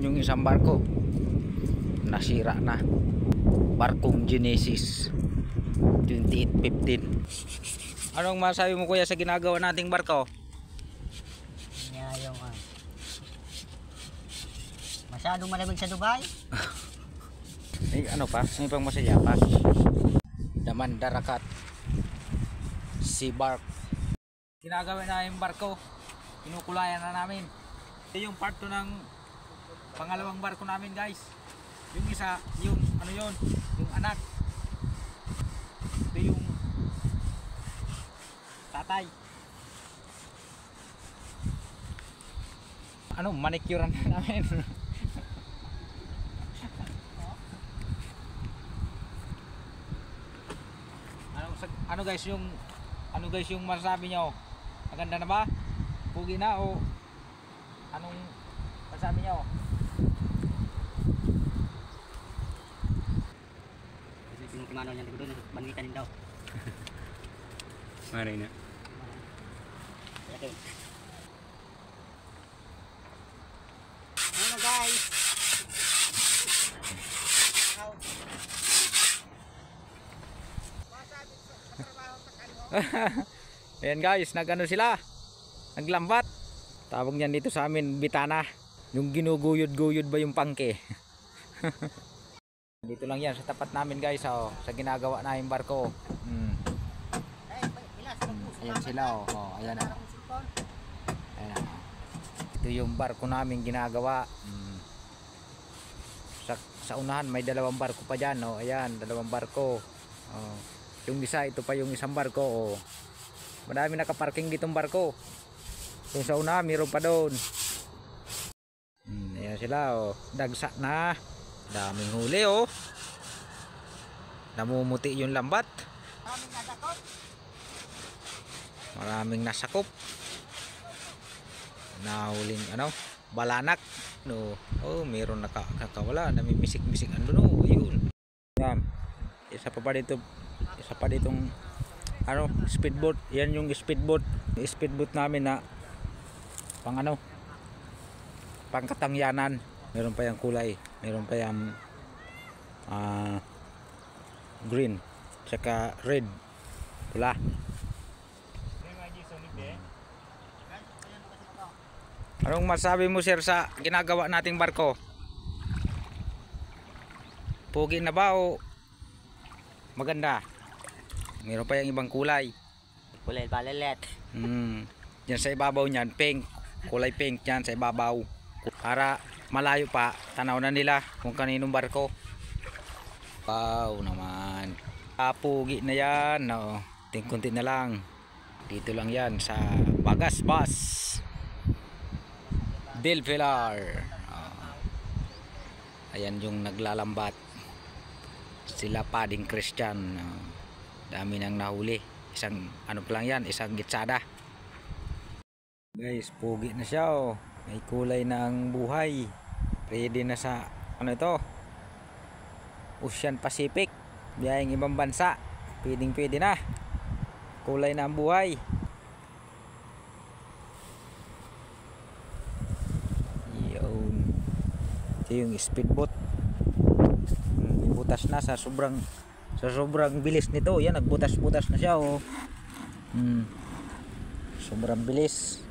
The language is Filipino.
Yung isang barko nasira na, barkong Genesis 2815. Anong masabi mo kuya sa ginagawa nating barko? Yung masyadong malamig sa Dubai. Ano pa? May pang masaya pa. Daman Darakat Sea Bark. Ginagawa na yung barko, kinukulayan na namin. Ito yung part 2 ng pangalawang barko namin guys. Yung isa, yung ano yun, yung anak. Ito yung tatay. Ano, manicurean na namin. ano guys yung masasabi nyo? Maganda na ba? Pugi na o anong masasabi nyo? Kumano niya doon, bangitan din daw. Maray na. Okay. Ano guys? Ayan guys, nagano sila, naglambat. Tawag niyan dito sa amin bitana, yung ginuguyod-guyod ba yung pangke. Dito lang yan sa tapat namin guys, oh, sa ginagawa na yung barko. Ayan sila, oh, ayan, oh. Ayan, oh. Ito yung barko namin ginagawa. Sa unahan may dalawang barko pa dyan, oh. Ayan, dalawang barko, oh. Yung isa, ito pa yung isang barko, oh. Madami nakaparking ditong barko. Yung sa una, mayroon pa doon. Ayan sila, oh. Dagsa na. Daming huli, oh. Namumuti yung lambat. Maraming nasakop. Nahuling ano, balanak. No. Oh, mayroon nakakawala, namimisik-misik ano, no. Ayun. Yan. Isa pa dito. Isa pa ditong ano, speedboat. Yan yung speedboat. Yung speedboat namin na pang ano, pangkatangyanan. Meron pa yung kulay, meron pa yung green, tsaka red, pula. Anong masabi mo sir sa ginagawa nating barko? Pugi na ba o maganda? Meron pa yung ibang kulay. Kulay balalet. Yan sa ibabaw niyan, pink. Kulay pink yan sa ibabaw. Para malayo pa, tanaw na nila kung kaninong barko. Wow naman. Pugi na yan, no. Kunti na lang. Dito lang yan sa Bagas Bus Del Pilar. Ayan yung naglalambat. Sila Pading Christian. Dami nang nahuli. Isang ano pa lang yan, isang gitsada. Guys, pugi na siya, oh. May kulay na ang buhay. Ready na sa ano ito, Ocean Pacific, biyaheng ibang bansa. Pwede na. Kulay na ang buhay. Yun. Ito yung speedboat. Butas na sa sobrang bilis nito. Yan, nagbutas-butas na siya, oh. Sobrang bilis.